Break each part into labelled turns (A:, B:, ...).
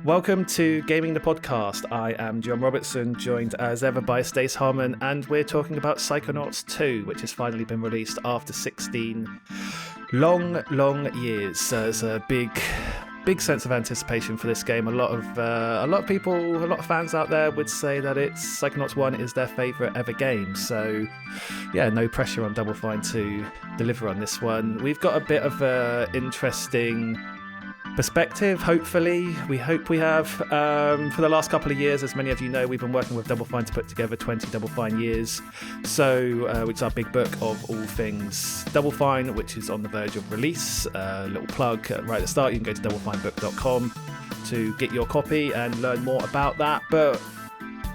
A: Welcome to Gaming the Podcast. I am John Robertson, joined as ever by Stace Harmon, and we're talking about Psychonauts 2, which has finally been released after 16 long years. It's a big sense of anticipation for this game. A lot of people, a lot of fans out there would say that Psychonauts 1 is their favourite ever game. So, yeah, no pressure on Double Fine to deliver on this one. We've got a bit of an interesting perspective, hopefully. We hope we have. For the last couple of years, as many of you know, we've been working with Double Fine to put together 20 Double Fine years. So, which is our big book of all things Double Fine, which is on the verge of release. Little plug right at the start, you can go to doublefinebook.com to get your copy and learn more about that. But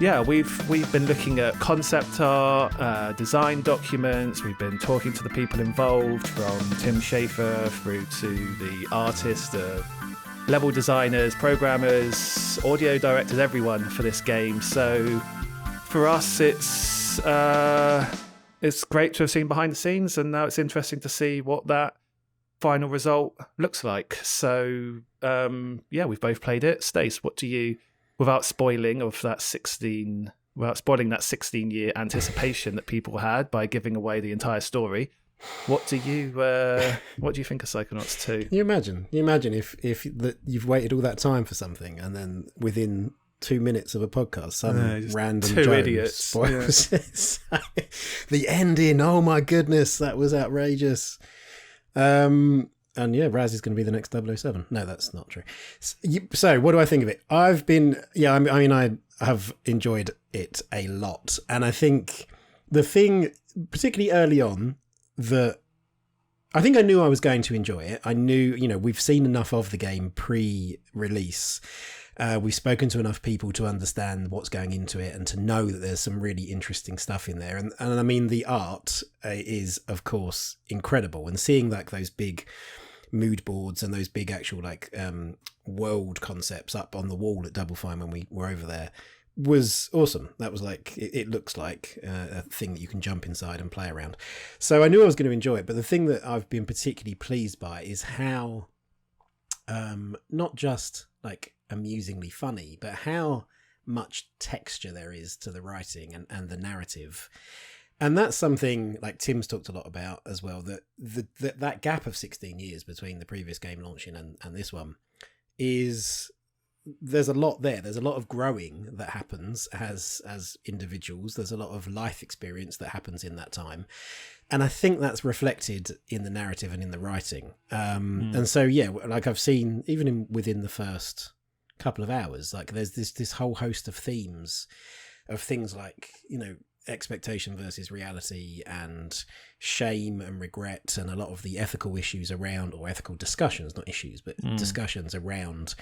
A: yeah, we've been looking at concept art, design documents. We've been talking to the people involved, from Tim Schafer through to the artists, level designers, programmers, audio directors, everyone for this game. So for us, it's great to have seen behind the scenes, and now it's interesting to see what that final result looks like. So yeah, we've both played it. Stace, what do you? Without spoiling that 16-year anticipation that people had by giving away the entire story, what do you think of Psychonauts 2?
B: You imagine if you've waited all that time for something, and then within 2 minutes of a podcast, some random
A: two
B: Jones
A: idiots
B: spoils it. The ending. Oh my goodness, that was outrageous. And yeah, Raz is going to be the next 007. No, that's not true. So what do I think of it? I have enjoyed it a lot. And I think the thing, particularly early on, that I think I knew I was going to enjoy it. I knew, we've seen enough of the game pre-release. We've spoken to enough people to understand what's going into it and to know that there's some really interesting stuff in there. And I mean, the art is, of course, incredible. And seeing like those big mood boards and those big actual world concepts up on the wall at Double Fine when we were over there was awesome. That was like, it looks like a thing that you can jump inside and play around. So I knew I was going to enjoy it. But the thing that I've been particularly pleased by is how not just like amusingly funny, but how much texture there is to the writing and the narrative. And that's something like Tim's talked a lot about as well, that gap of 16 years between the previous game launching and this one there's a lot there. There's a lot of growing that happens as individuals. There's a lot of life experience that happens in that time. And I think that's reflected in the narrative and in the writing. And so, yeah, like I've seen, even within the first couple of hours, like there's this whole host of themes of things like, expectation versus reality and shame and regret, and a lot of the ethical issues around, or ethical discussions, not issues, but discussions around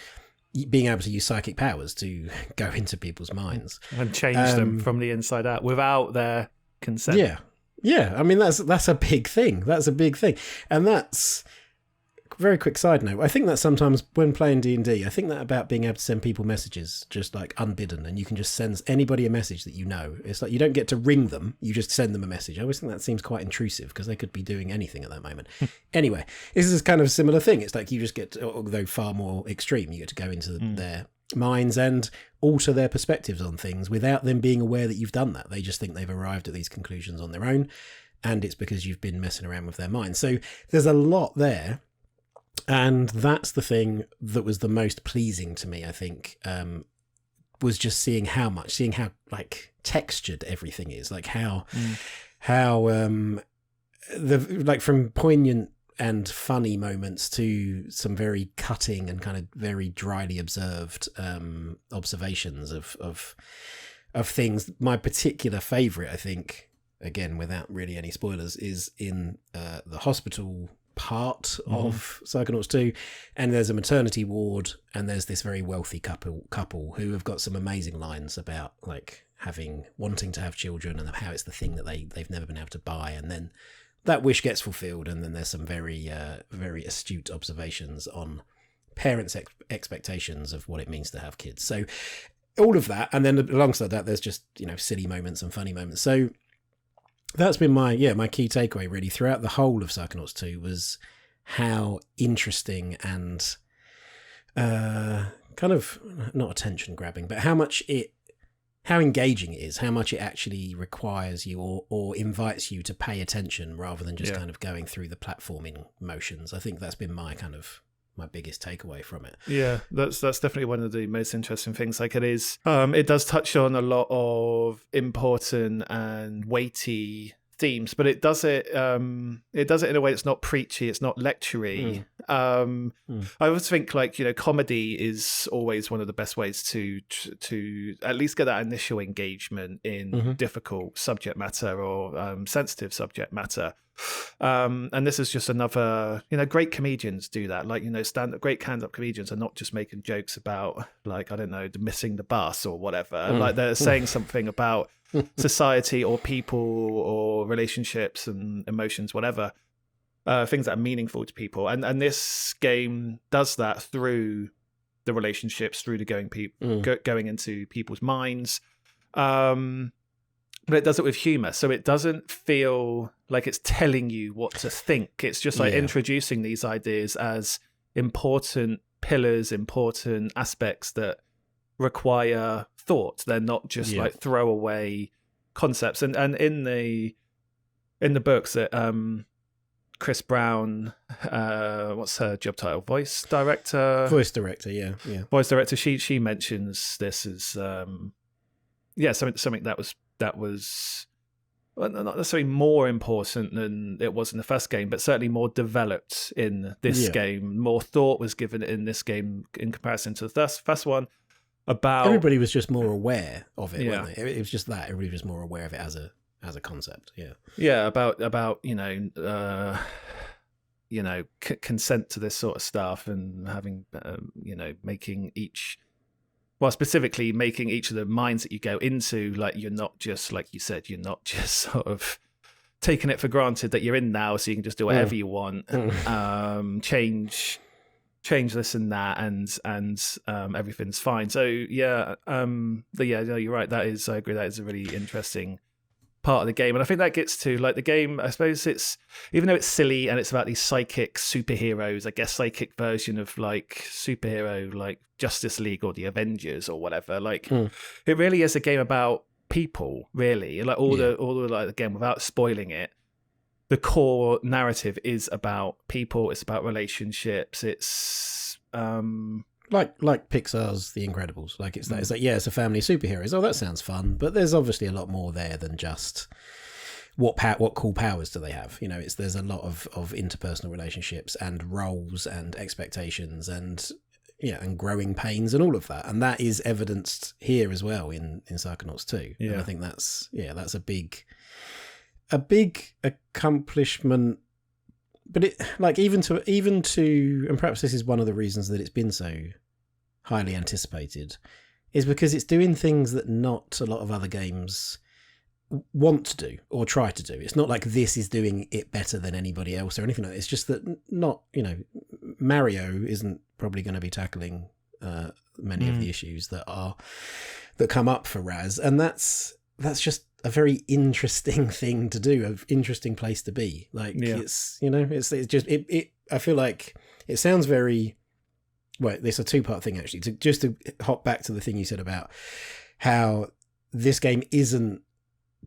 B: being able to use psychic powers to go into people's minds
A: and change them from the inside out without their consent.
B: Yeah. I mean, that's a big thing. That's a big thing. And that's very quick side note. I think that sometimes when playing D&D, I think that about being able to send people messages just like unbidden, and you can just send anybody a message that it's like you don't get to ring them, you just send them a message. I always think that seems quite intrusive because they could be doing anything at that moment. Anyway, this is kind of a similar thing. It's like you just get to, although far more extreme, you get to go into their minds and alter their perspectives on things without them being aware that you've done that. They just think they've arrived at these conclusions on their own, and it's because you've been messing around with their minds. So there's a lot there. And that's the thing that was the most pleasing to me, I think, was just seeing how like textured everything is, like how from poignant and funny moments to some very cutting and kind of very dryly observed observations of things. My particular favourite, I think, again, without really any spoilers, is in the hospital part of Psychonauts 2, and there's a maternity ward, and there's this very wealthy couple who have got some amazing lines about like wanting to have children, and how it's the thing that they've never been able to buy, and then that wish gets fulfilled, and then there's some very very astute observations on parents' expectations of what it means to have kids. So all of that, and then alongside that there's just silly moments and funny moments. So that's been my key takeaway really throughout the whole of Psychonauts 2 was how interesting and kind kind of not attention grabbing, but how engaging it is, how much it actually requires you or invites you to pay attention rather than just kind of going through the platforming motions. I think that's been my biggest takeaway from it.
A: Yeah, that's definitely one of the most interesting things. Like, it does touch on a lot of important and weighty themes, but it does it in a way that's not preachy, it's not lectury. I always think, like, comedy is always one of the best ways to at least get that initial engagement in difficult subject matter or sensitive subject matter. And this is just another, great comedians do that. Like, great stand-up comedians are not just making jokes about, like, I don't know, missing the bus or whatever. Like, they're saying something about society or people or relationships and emotions, whatever, things that are meaningful to people. And this game does that through the relationships, through the going into people's minds. But it does it with humor, so it doesn't feel like it's telling you what to think. It's just like introducing these ideas as important pillars, important aspects that require thought. They're not just like throwaway concepts. And in the books that Chris Brown, what's her job title? Voice director.
B: Voice director.
A: She mentions this as something that was well, not necessarily more important than it was in the first game, but certainly more developed in this game. More thought was given in this game in comparison to the first one. About
B: everybody was just more aware of it. Weren't they? It was just that everybody was more aware of it as a concept.
A: About consent to this sort of stuff and having making each. Well, specifically making each of the minds that you go into, like, you're not just, like you said, you're not just sort of taking it for granted that you're in now, so you can just do whatever you want, change this and that, and everything's fine. So you're right. I agree. That is a really interesting part of the game, and I think that gets to, like, the game, I suppose it's, even though it's silly and it's about these psychic superheroes, I guess psychic version of, like, superhero, like Justice League or the Avengers or whatever, like it really is a game about people, really. Like all the like, again, without spoiling it, the core narrative is about people, it's about relationships, it's
B: like Pixar's The Incredibles. Like, it's like, it's a family of superheroes. Oh, that sounds fun, but there's obviously a lot more there than just what cool powers do they have. There's a lot of interpersonal relationships and roles and expectations and growing pains and all of that, and that is evidenced here as well in Psychonauts 2. And I think that's a big accomplishment. But it, like, even to, and perhaps this is one of the reasons that it's been so highly anticipated, is because it's doing things that not a lot of other games want to do or try to do. It's not like this is doing it better than anybody else or anything like that. It's just that Mario isn't probably going to be tackling many of the issues that come up for Raz, and that's just a very interesting thing to do, an interesting place to be. Like, it's just I feel like it sounds very, well, it's a two-part thing actually. To hop back to the thing you said about how this game isn't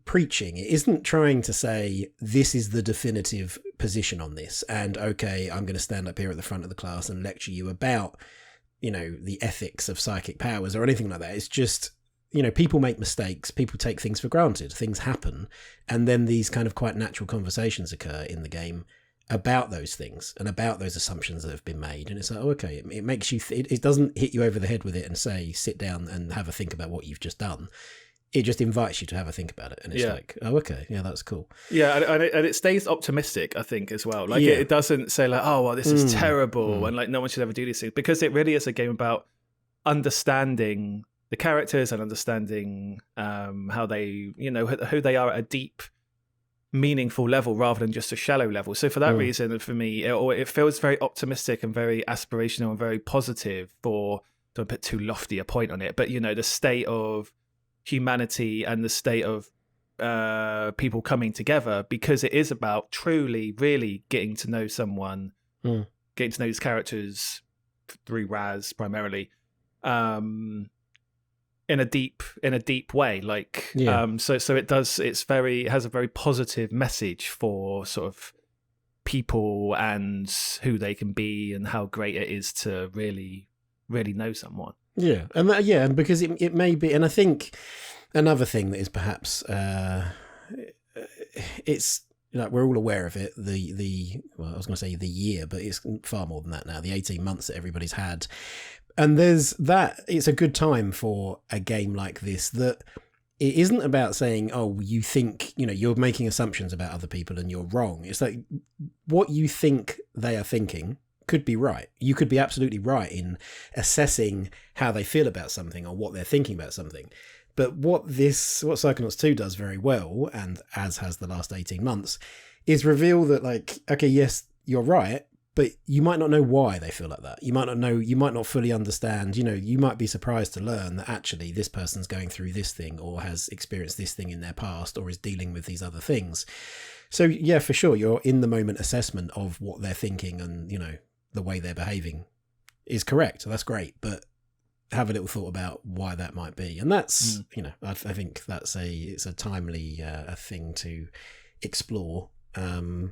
B: preaching, it isn't trying to say this is the definitive position on this, and okay, I'm going to stand up here at the front of the class and lecture you about the ethics of psychic powers or anything like that. It's just, people make mistakes, people take things for granted, things happen, and then these kind of quite natural conversations occur in the game about those things and about those assumptions that have been made. And it's like, oh, okay, it makes you, it doesn't hit you over the head with it and say, sit down and have a think about what you've just done. It just invites you to have a think about it. And it's like, oh, okay, yeah, that's cool.
A: Yeah, and it stays optimistic, I think, as well. Like, it doesn't say, like, oh, well, this is terrible, and, like, no one should ever do these things. Because it really is a game about understanding the characters and understanding how they, who they are at a deep, meaningful level rather than just a shallow level. So for that reason, for me, it feels very optimistic and very aspirational and very positive for, don't put too lofty a point on it, but, the state of humanity and the state of people coming together, because it is about truly, really getting to know someone, getting to know these characters through Raz primarily, in a deep way. Like, so it does. It has a very positive message for sort of people and who they can be and how great it is to really, really know someone.
B: Yeah, and because it may be, and I think another thing that is perhaps it's like we're all aware of it. Well, I was going to say the year, but it's far more than that now. The 18 months that everybody's had, and there's that. It's a good time for a game like this that it isn't about saying, oh, you think, you're making assumptions about other people and you're wrong. It's like what you think they are thinking could be right. You could be absolutely right in assessing how they feel about something or what they're thinking about something. But what Psychonauts 2 does very well, and as has the last 18 months, is reveal that, like, okay, yes, you're right, but you might not know why they feel like that. You might not fully understand, you might be surprised to learn that actually this person's going through this thing or has experienced this thing in their past or is dealing with these other things. So yeah, for sure, your in the moment assessment of what they're thinking and, the way they're behaving is correct. That's great. But have a little thought about why that might be. And that's, I think it's a timely a thing to explore. When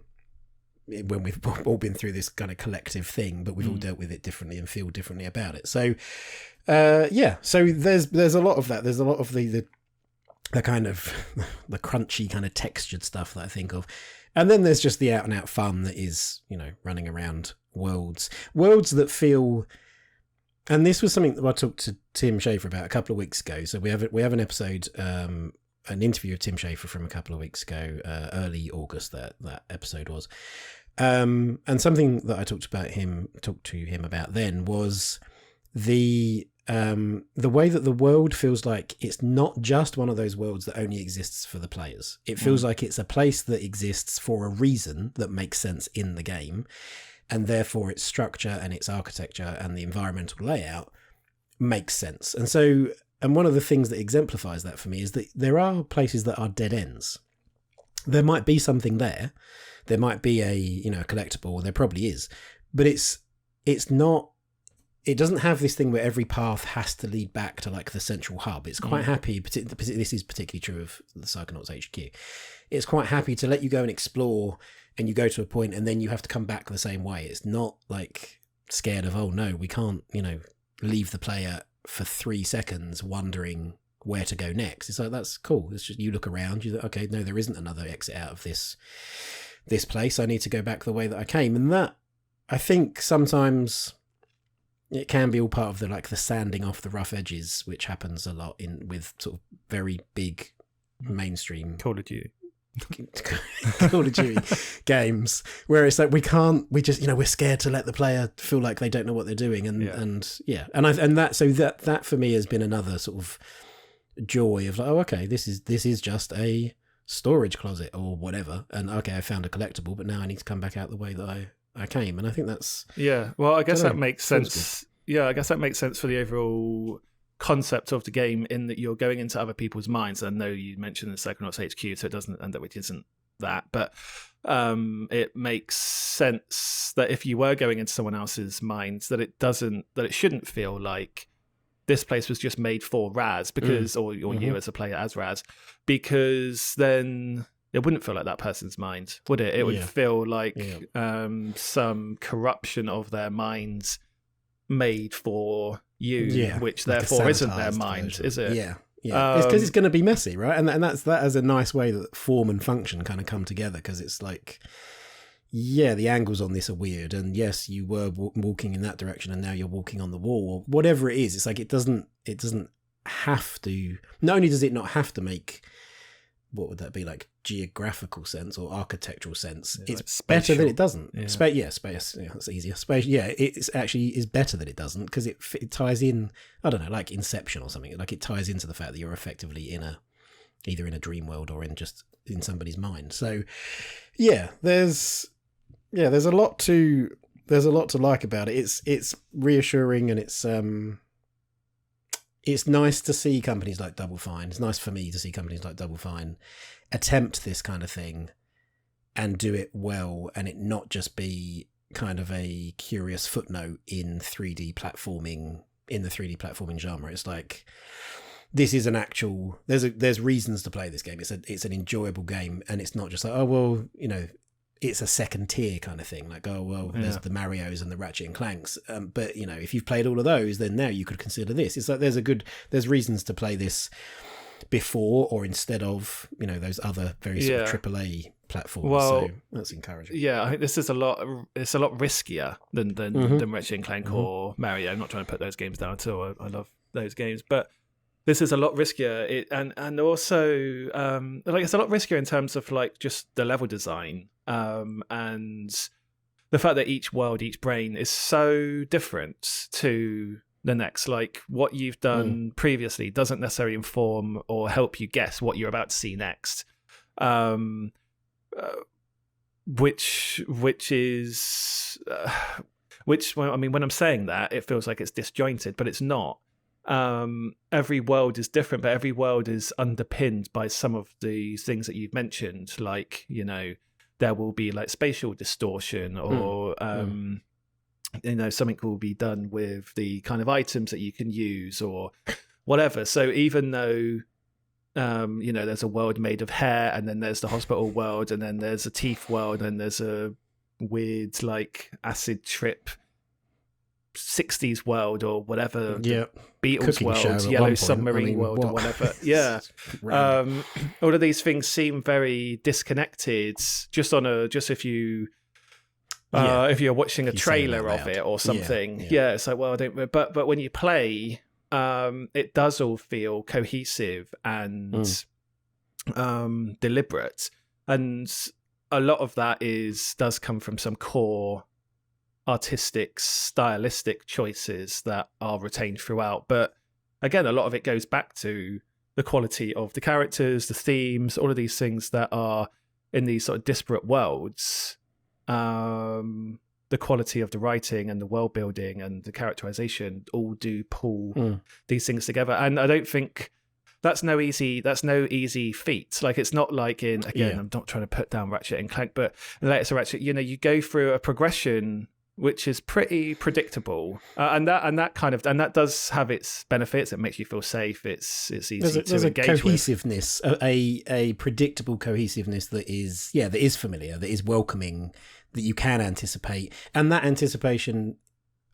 B: we've all been through this kind of collective thing, but we've all dealt with it differently and feel differently about it. So, so there's a lot of that. There's a lot of the kind of the crunchy kind of textured stuff that I think of. And then there's just the out and out fun that is, running around worlds that feel, and this was something that I talked to Tim Schafer about a couple of weeks ago. So we have an episode, an interview of Tim Schafer from a couple of weeks ago, early August, that episode was. And something that I talked to him about then was the way that the world feels like it's not just one of those worlds that only exists for the players. It feels like it's a place that exists for a reason that makes sense in the game, and therefore its structure and its architecture and the environmental layout makes sense. And one of the things that exemplifies that for me is that there are places that are dead ends. There might be something there. There might be a collectible. There probably is, but it's not. It doesn't have this thing where every path has to lead back to like the central hub. It's quite happy. This is particularly true of the Psychonauts HQ. It's quite happy to let you go and explore, and you go to a point, and then you have to come back the same way. It's not like scared of, oh no, we can't, leave the player for 3 seconds wondering where to go next. It's like, that's cool. It's just, you look around, you think, okay, no, there isn't another exit out of this place. I need to go back the way that I came. And that, I think sometimes it can be all part of the sanding off the rough edges, which happens a lot with sort of very big mainstream
A: Call of Duty
B: games, where it's like we just we're scared to let the player feel like they don't know what they're doing, and that for me has been another sort of joy of like, oh, okay, this is just a storage closet or whatever, and okay, I found a collectible, but now I need to come back out the way that I came. And I think that's
A: well, I guess that makes sense. Yeah, I guess that makes sense for the overall concept of the game, in that you're going into other people's minds. I know you mentioned the Psychonauts HQ, so it doesn't end up, which isn't that, but it makes sense that if you were going into someone else's minds, that it shouldn't feel like this place was just made for Raz, because or you as a player as Raz, because then it wouldn't feel like that person's mind, would it? It would feel like some corruption of their minds made for you, which like therefore isn't their mind, is it?
B: Yeah. It's because it's going to be messy, right? And that as a nice way that form and function kind of come together, because it's like, the angles on this are weird, and yes, you were walking in that direction, and now you're walking on the wall, or whatever it is. It's like it doesn't have to. Not only does it not have to make, what would that be, like geographical sense or architectural sense, it's better that it doesn't. Space, that's easier. Space, it's actually is better that it doesn't, because it ties in, I don't know, like Inception or something. Like it ties into the fact that you're effectively either in a dream world or in somebody's mind. So there's a lot to like about it. It's reassuring, and it's nice to see companies like Double Fine. It's nice for me to see companies like Double Fine attempt this kind of thing and do it well, and it not just be kind of a curious footnote in 3D platforming in the 3D platforming genre. It's like, this is an actual, there's reasons to play this game. It's an enjoyable game, and it's not just like, oh well, you know, it's a second tier kind of thing. Like, oh well, there's the Marios and the Ratchet and Clanks, but you know, if you've played all of those, then now you could consider this. It's like there's reasons to play this before or instead of, you know, those other very sort of AAA platforms.
A: Well,
B: so that's encouraging.
A: Yeah, I think this is a lot riskier than Ratchet and Clank or Mario. I'm not trying to put those games down at all. I love those games, but this is a lot riskier. And also like, it's a lot riskier in terms of like just the level design, and the fact that each world, each brain is so different to the next. Like, what you've done previously doesn't necessarily inform or help you guess what you're about to see next. Which I mean, when I'm saying that, it feels like it's disjointed, but it's not. Every world is different, but every world is underpinned by some of the things that you've mentioned. Like, you know, there will be like spatial distortion, or you know, something will be done with the kind of items that you can use or whatever. So even though you know, there's a world made of hair, and then there's the hospital world, and then there's a teeth world, and there's a weird like acid trip 60s world or whatever, Beatles
B: Cooking
A: world, Yellow Submarine world or whatever. All of these things seem very disconnected just if you if you're watching a trailer of it or something. It's like, well, I don't, but when you play, it does all feel cohesive and deliberate, and a lot of that does come from some core artistic, stylistic choices that are retained throughout. But again, a lot of it goes back to the quality of the characters, the themes, all of these things that are in these sort of disparate worlds. The quality of the writing and the world building and the characterization all do pull these things together. And I don't think that's no easy feat. Like, it's not like in, again, I'm not trying to put down Ratchet and Clank, but in the latest Ratchet, you know, you go through a progression which is pretty predictable, and that does have its benefits. It makes you feel safe. It's easy to engage with. There's a
B: cohesiveness, a predictable cohesiveness that is familiar, that is welcoming, that you can anticipate, and that anticipation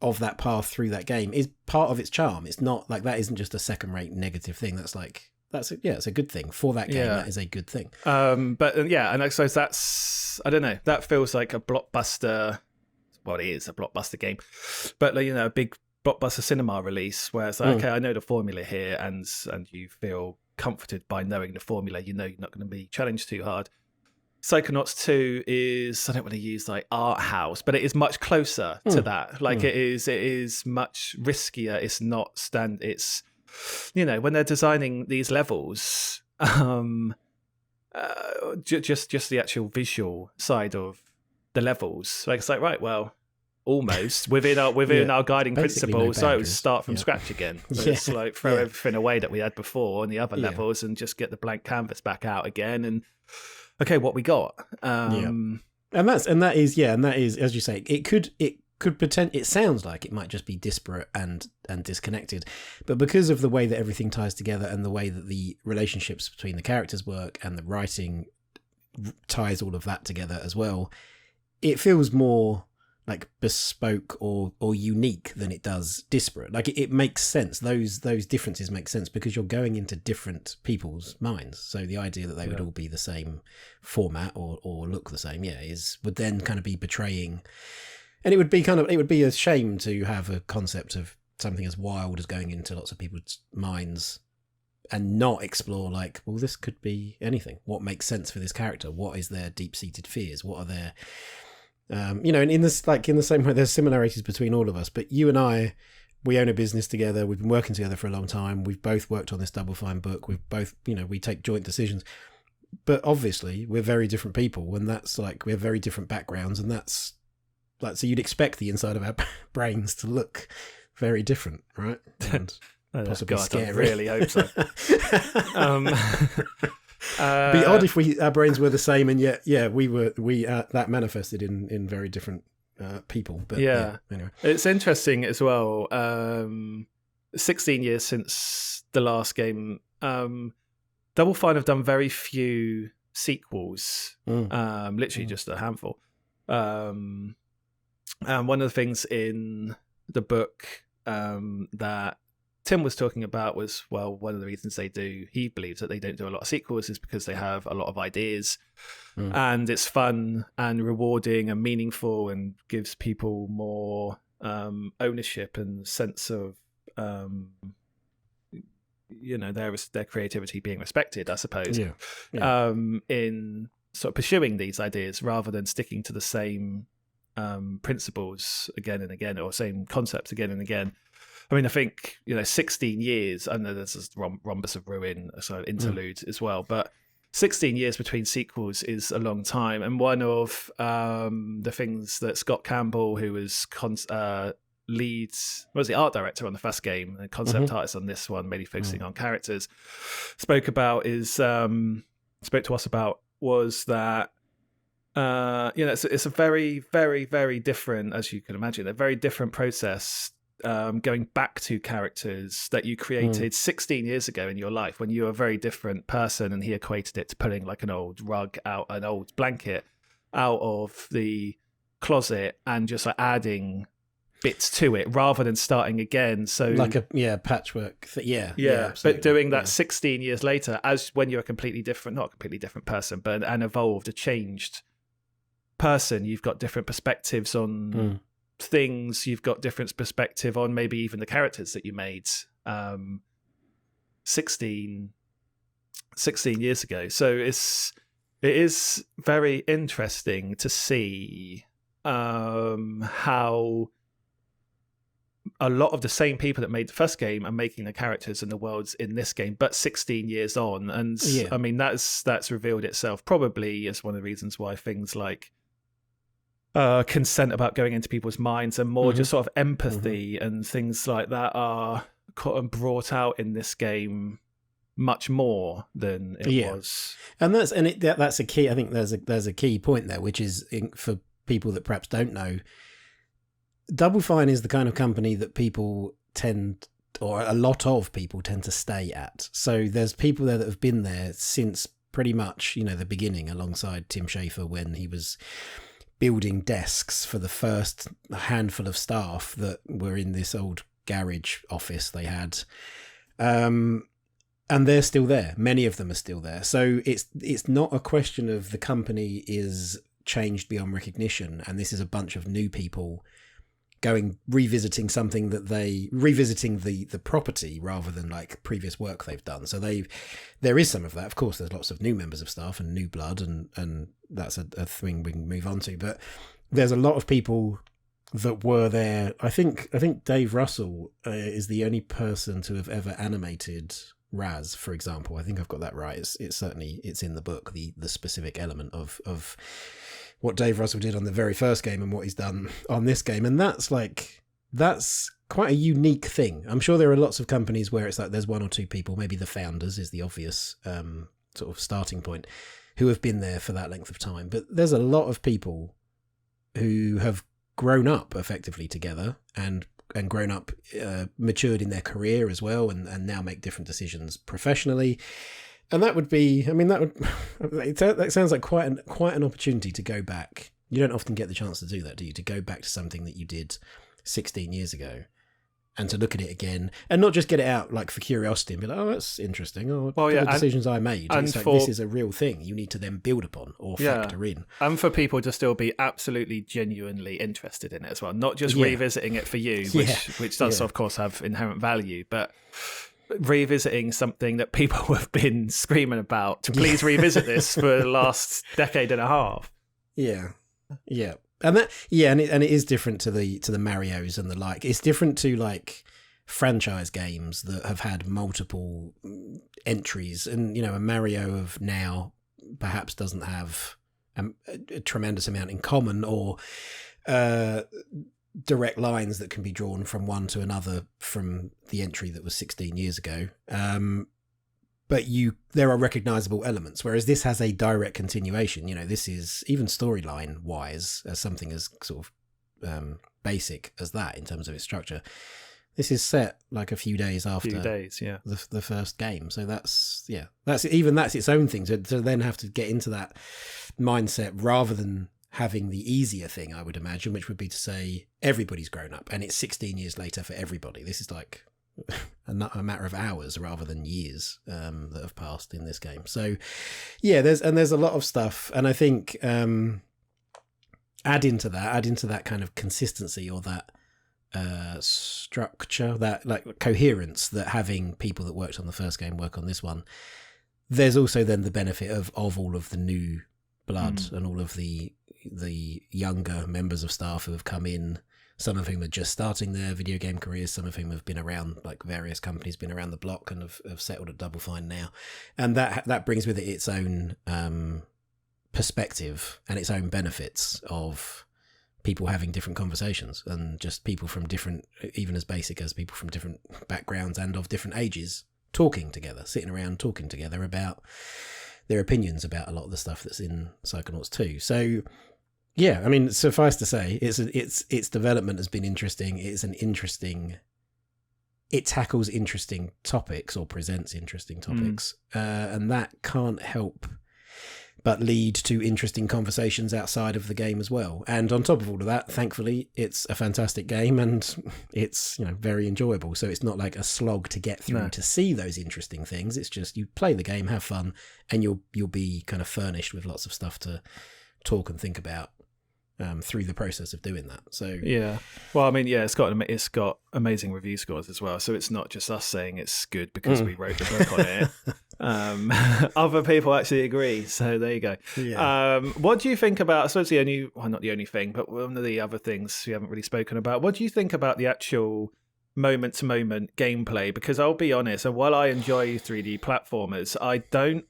B: of that path through that game is part of its charm. It's not like that isn't just a second-rate negative thing. It's a good thing for that game. That is a good thing.
A: But and I suppose that's, I don't know, that feels like a blockbuster. Well, it is a blockbuster game, but you know, a big blockbuster cinema release where it's like, okay, I know the formula here, and you feel comforted by knowing the formula. You know, you're not going to be challenged too hard. Psychonauts 2 is, I don't want to use like art house, but it is much closer to that. Like it is much riskier. It's not it's, you know, when they're designing these levels, just the actual visual side of the levels. Like, it's like, right, well, almost within our guiding principle, so start from scratch again. It's like throw everything away that we had before on the other levels and just get the blank canvas back out again, and okay, what we got. And that is as you say, it could pretend, it sounds like it might just be disparate and disconnected, but because of the way that everything ties together and the way that the relationships between the characters work and the writing ties all of that together as well, it feels more like bespoke or unique than it does disparate. Like it makes sense. Those differences make sense because you're going into different people's minds. So the idea that they would all be the same format or look the same, would then kind of be betraying. And it would be a shame to have a concept of something as wild as going into lots of people's minds and not explore, like, well, this could be anything. What makes sense for this character? What is their deep-seated fears? What are their you know, and in the same way, there's similarities between all of us. But you and I, we own a business together. We've been working together for a long time. We've both worked on this Double Fine book. We've both, you know, we take joint decisions. But obviously, we're very different people, and that's like, we have very different backgrounds, and that's like, so you'd expect the inside of our brains to look very different, right? And possibly scary. I really hope so.
B: Be odd if our brains were the same, and yet we that manifested in very different people. But anyway,
A: it's interesting as well. 16 years since the last game. Double Fine have done very few sequels, literally just a handful. And one of the things in the book that Tim was talking about was, well, one of the reasons he believes that they don't do a lot of sequels is because they have a lot of ideas, and it's fun and rewarding and meaningful and gives people more ownership and sense of their creativity being respected, I suppose. In sort of pursuing these ideas rather than sticking to the same principles again and again, or same concepts again and again. I mean, I think 16 years. I know there's this Rhombus of Ruin, so interlude as well, but 16 years between sequels is a long time. And one of the things that Scott Campbell, who was was the art director on the first game and concept artist on this one, mainly focusing on characters, spoke to us about was that it's a very, very, very different, as you can imagine, a very different process going back to characters that you created 16 years ago in your life when you were a very different person, and he equated it to pulling like an old rug out, an old blanket out of the closet and just like adding bits to it rather than starting again. So
B: like a patchwork
A: but doing that 16 years later, as when you're a completely different, not a completely different person, but an evolved, a changed person, you've got different perspectives on things, you've got different perspective on maybe even the characters that you made 16 years ago. So it is very interesting to see how a lot of the same people that made the first game are making the characters and the worlds in this game, but 16 years on. And I mean, that's revealed itself probably as one of the reasons why things like consent about going into people's minds and more just sort of empathy and things like that are brought out in this game much more than it was.
B: And that's a key. I think there's a key point there, which is for people that perhaps don't know, Double Fine is the kind of company that people tend, or a lot of people tend to stay at. So there's people there that have been there since pretty much, the beginning, alongside Tim Schafer when he was building desks for the first handful of staff that were in this old garage office they had. And they're still there. Many of them are still there. So it's not a question of the company is changed beyond recognition and this is a bunch of new people revisiting something that revisiting the property rather than like previous work they've done. So there is some of that. Of course, there's lots of new members of staff and new blood, and that's a thing we can move on to. But there's a lot of people that were there. I think Dave Russell is the only person to have ever animated Raz, for example. I think I've got that right. It's in the book, the specific element of what Dave Russell did on the very first game and what he's done on this game. And that's quite a unique thing. I'm sure there are lots of companies where it's like there's one or two people, maybe the founders is the obvious sort of starting point, who have been there for that length of time. But there's a lot of people who have grown up effectively together and grown up, matured in their career as well, and now make different decisions professionally. And that would be, I mean, that sounds like quite an opportunity to go back. You don't often get the chance to do that, do you? To go back to something that you did 16 years ago and to look at it again and not just get it out like for curiosity and be like, oh, that's interesting. Oh, the decisions I made. It's like, this is a real thing you need to then build upon or factor in.
A: And for people to still be absolutely genuinely interested in it as well, not just revisiting it for you, which does of course have inherent value, but revisiting something that people have been screaming about to please revisit this for the last decade and a half. And it is different to the Marios and the like. It's different to like franchise games that have had multiple entries, and a Mario of now perhaps doesn't have a tremendous amount in common, or direct lines that can be drawn from one to another from the entry that was 16 years ago. But there are recognizable elements, whereas this has a direct continuation. This is, even storyline wise, as something as sort of basic as that in terms of its structure,
B: This is set like a few days after the first game. So that's its own thing. To then have to get into that mindset rather than having the easier thing, I would imagine, which would be to say everybody's grown up and it's 16 years later for everybody. This is like a matter of hours rather than years that have passed in this game. So yeah, there's a lot of stuff, and I think add into that kind of consistency or that structure, that like coherence that having people that worked on the first game work on this one. There's also then the benefit of all of the new blood and all of the younger members of staff who have come in, some of whom are just starting their video game careers, some of whom have been around, like various companies, been around the block and have settled at Double Fine now. And that brings with it its own perspective and its own benefits of people having different conversations, and just people from different, even as basic as people from different backgrounds and of different ages, talking together, sitting around talking together about their opinions about a lot of the stuff that's in Psychonauts 2. So yeah, I mean, suffice to say, its development has been interesting. It tackles interesting topics or presents interesting topics, and that can't help but lead to interesting conversations outside of the game as well. And on top of all of that, thankfully, it's a fantastic game and it's, very enjoyable. So it's not like a slog to get through to see those interesting things. It's just you play the game, have fun, and you'll be kind of furnished with lots of stuff to talk and think about through the process of doing that. So
A: yeah, well, I mean, yeah, it's got amazing review scores as well. So it's not just us saying it's good because we wrote the book on it. Other people actually agree. So there you go. Yeah. What do you think about? I suppose not the only thing, but one of the other things we haven't really spoken about. What do you think about the actual moment-to-moment gameplay? Because I'll be honest, and while I enjoy 3D platformers, I don't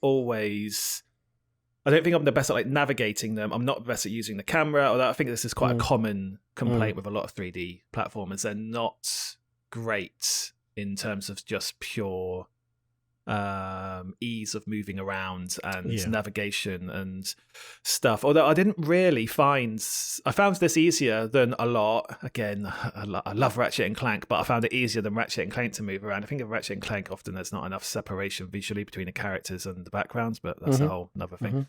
A: think I'm the best at like navigating them. I'm not the best at using the camera. Although I think this is quite a common complaint with a lot of 3D platformers. They're not great in terms of just pure ease of moving around and navigation and stuff. Although I found this easier than a lot. Again, I love Ratchet and Clank, but I found it easier than Ratchet and Clank to move around. I think in Ratchet and Clank often there's not enough separation visually between the characters and the backgrounds, but that's a whole another thing.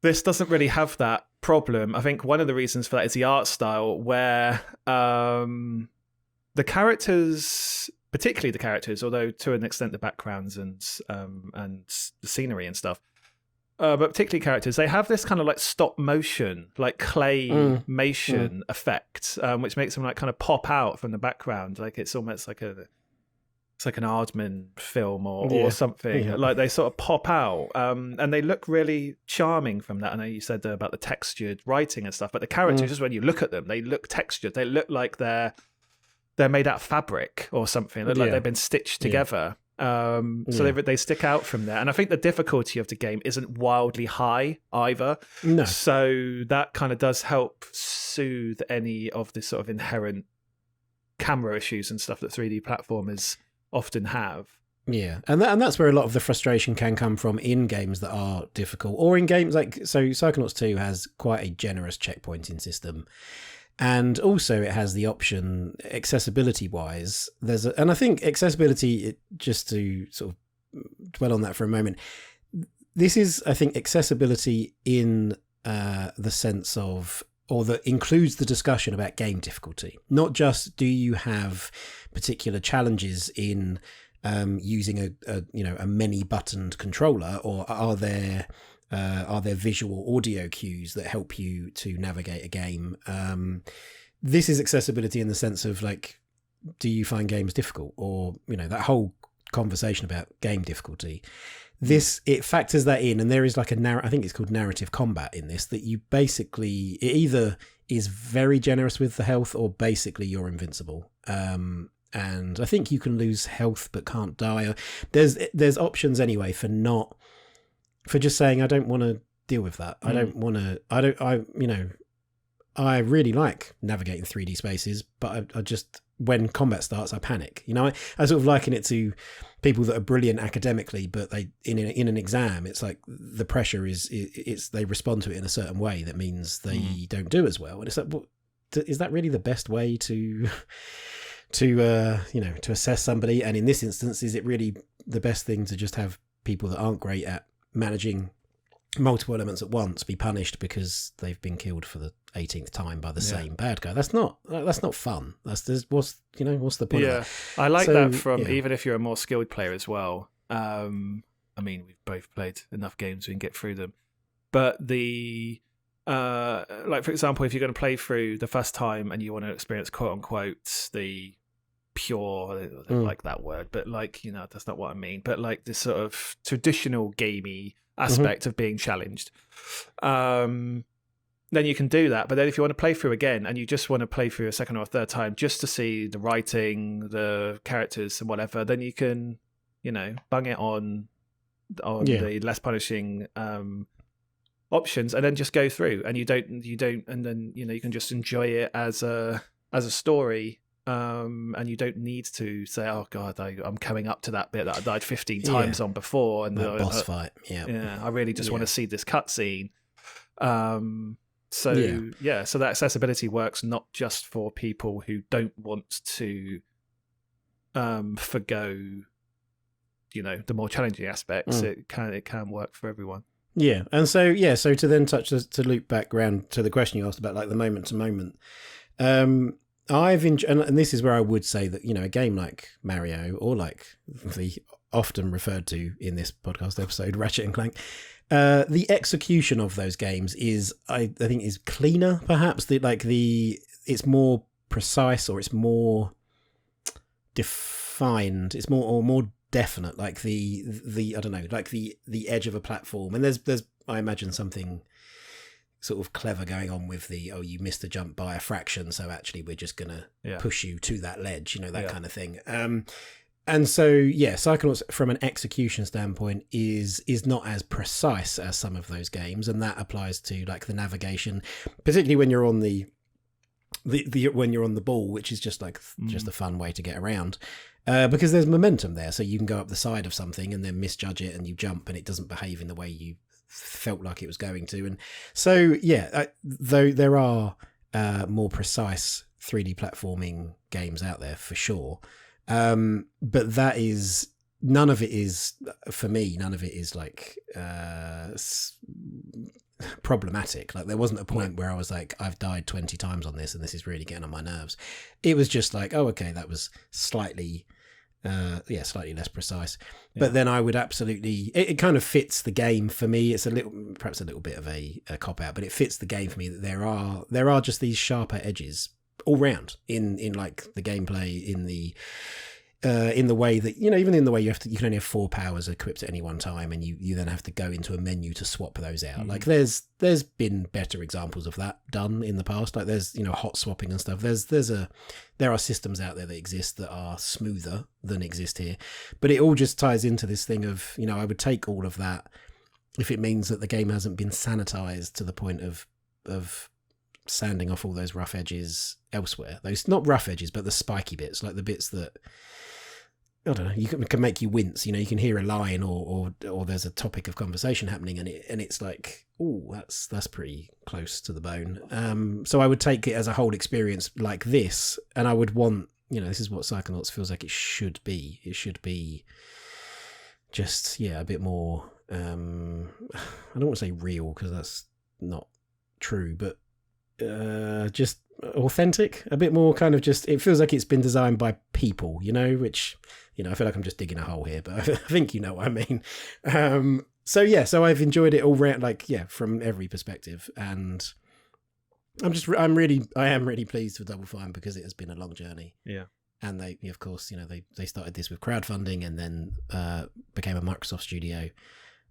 A: This doesn't really have that problem. I think one of the reasons for that is the art style, where the characters, particularly the characters, although to an extent the backgrounds and the scenery and stuff, but particularly characters, they have this kind of like stop motion, like claymation effect, which makes them like kind of pop out from the background, like it's almost like it's like an Aardman film or something. Yeah. Like they sort of pop out, and they look really charming from that. I know you said about the textured writing and stuff, but the characters, just when you look at them, they look textured. They look like they're made out of fabric or something. They look like they've been stitched together. So they stick out from there. And I think the difficulty of the game isn't wildly high either. No. So that kind of does help soothe any of the sort of inherent camera issues and stuff that 3D platformers often have.
B: Yeah, and that's where a lot of the frustration can come from in games that are difficult, or in games like, so Psychonauts 2 has quite a generous checkpointing system. And also it has the option, accessibility-wise, and I think accessibility, just to sort of dwell on that for a moment, this is, I think, accessibility in the sense of, or that includes the discussion about game difficulty. Not just do you have particular challenges in using a many-buttoned controller, or are there visual audio cues that help you to navigate a game? This is accessibility in the sense of, like, do you find games difficult? Or, that whole conversation about game difficulty. It factors that in, and there is like I think it's called narrative combat in this, that you basically, it either is very generous with the health or basically you're invincible. And I think you can lose health but can't die. There's options anyway for just saying, I don't want to deal with that. I really like navigating 3D spaces, but I just, when combat starts, I panic. I sort of liken it to people that are brilliant academically, but they in an exam, it's like the pressure is they respond to it in a certain way that means they don't do as well. And it's like, well, is that really the best way to to assess somebody? And in this instance, is it really the best thing to just have people that aren't great at managing multiple elements at once be punished because they've been killed for the 18th time by the same bad guy? That's not fun. What's the point of that?
A: I like that from even if you're a more skilled player as well. I mean, we've both played enough games we can get through them, but the like, for example, if you're going to play through the first time and you want to experience quote unquote the pure, I don't like that word, but like, that's not what I mean, but like this sort of traditional gamey aspect of being challenged, then you can do that. But then if you want to play through again and you just want to play through a second or a third time just to see the writing, the characters and whatever, then you can bung it on the less punishing options and then just go through, and you don't and then you can just enjoy it as a story, and you don't need to say, oh god, I'm coming up to that bit that I died 15 times on before, and
B: that boss fight.
A: I really just want to see this cutscene. So that accessibility works not just for people who don't want to forgo the more challenging aspects. It can work for everyone.
B: Yeah, and so to then to loop back around to the question you asked about, like the moment to moment. I've enjoyed, and this is where I would say that a game like Mario, or like the often referred to in this podcast episode, Ratchet and Clank, the execution of those games is, I think, is cleaner. Perhaps it's more precise, or it's more defined. It's more definite. Like the I don't know, like the edge of a platform, and there's I imagine something sort of clever going on with you missed a jump by a fraction, so actually we're just gonna push you to that ledge, that kind of thing. And so Psychonauts from an execution standpoint is not as precise as some of those games, and that applies to like the navigation, particularly when you're on the when you're on the ball, which is just like just a fun way to get around, because there's momentum there, so you can go up the side of something and then misjudge it, and you jump and it doesn't behave in the way you felt like it was going to. And so though there are more precise 3D platforming games out there for sure, but that is none of it is like problematic. Like there wasn't a point where I was like, I've died 20 times on this and this is really getting on my nerves. It was just like, oh okay, that was slightly less precise. But then I would absolutely, it kind of fits the game for me. It's perhaps a little bit of a cop out, but it fits the game for me that there are just these sharper edges all round in like the gameplay, in the way that even in the way you can only have 4 powers equipped at any one time, and you then have to go into a menu to swap those out. Like there's been better examples of that done in the past. Like there's hot swapping and stuff. There are systems out there that exist that are smoother than exist here, but it all just ties into this thing of I would take all of that if it means that the game hasn't been sanitized to the point of sanding off all those rough edges elsewhere. Those not rough edges, but the spiky bits, like the bits that I don't know, you can make you wince. You can hear a line or there's a topic of conversation happening, and it's like, oh, that's pretty close to the bone. So I would take it as a whole experience like this, and I would want, this is what Psychonauts feels like it should be. It should be just a bit more. I don't want to say real because that's not true, but just authentic, a bit more kind of just, it feels like it's been designed by people, which I feel like I'm just digging a hole here, but I think you know what I mean. So I've enjoyed it all round, from every perspective, and I am really pleased with Double Fine because it has been a long journey.
A: Yeah.
B: And they, of course, they started this with crowdfunding and then became a Microsoft studio.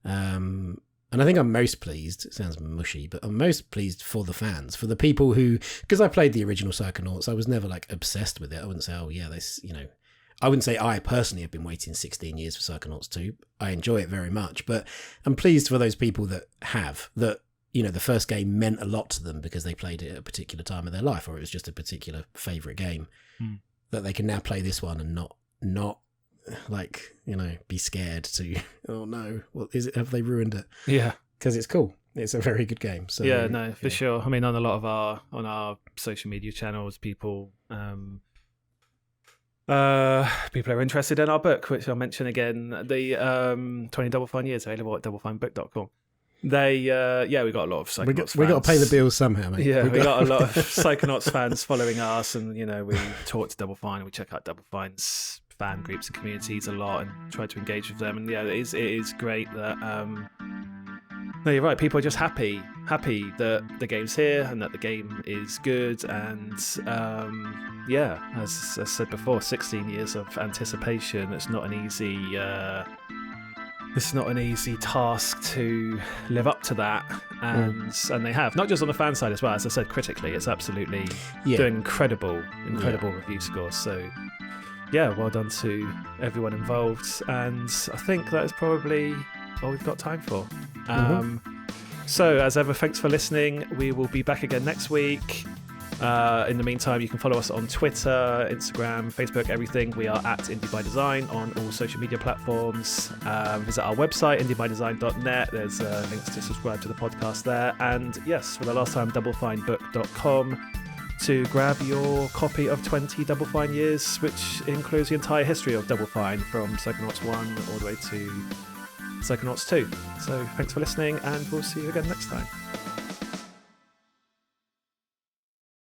B: And I think I'm most pleased, it sounds mushy, but I'm most pleased for the fans, for the people who, because I played the original Psychonauts, I was never obsessed with it. I wouldn't say, I wouldn't say I personally have been waiting 16 years for Psychonauts 2. I enjoy it very much, but I'm pleased for those people that the first game meant a lot to them because they played it at a particular time of their life, or it was just a particular favourite game, that they can now play this one and not be scared to, oh no, what is it? Have they ruined it?
A: Yeah.
B: Because it's cool. it's a very good game. So
A: yeah, no, for sure. I mean, on a lot of our social media channels, people people are interested in our book, which I'll mention again. The 20 Double Fine Years, available at doublefinebook.com. They we got a lot of Psychonauts fans.
B: We got to pay the bills somehow, mate.
A: Yeah, we got a lot of Psychonauts fans following us, and we talk to Double Fine, we check out Double Fine's fan groups and communities a lot, and try to engage with them. And yeah, it is great that no, you're right. People are just happy that the game's here and that the game is good. And as I said before, 16 years of anticipation. It's not an easy task to live up to that, and they have, not just on the fan side as well. As I said, critically, it's absolutely doing incredible review scores. So yeah, well done to everyone involved, and I think that is probably all we've got time for. So as ever, thanks for listening. We will be back again next week. In the meantime, you can follow us on Twitter, Instagram, Facebook, everything. We are at Indie by Design on all social media platforms. Visit our website, indiebydesign.net. There's links to subscribe to the podcast there. And yes, for the last time, doublefinebook.com to grab your copy of 20 Double Fine Years, which includes the entire history of Double Fine from Psychonauts 1 all the way to Psychonauts 2. So thanks for listening, and we'll see you again next time.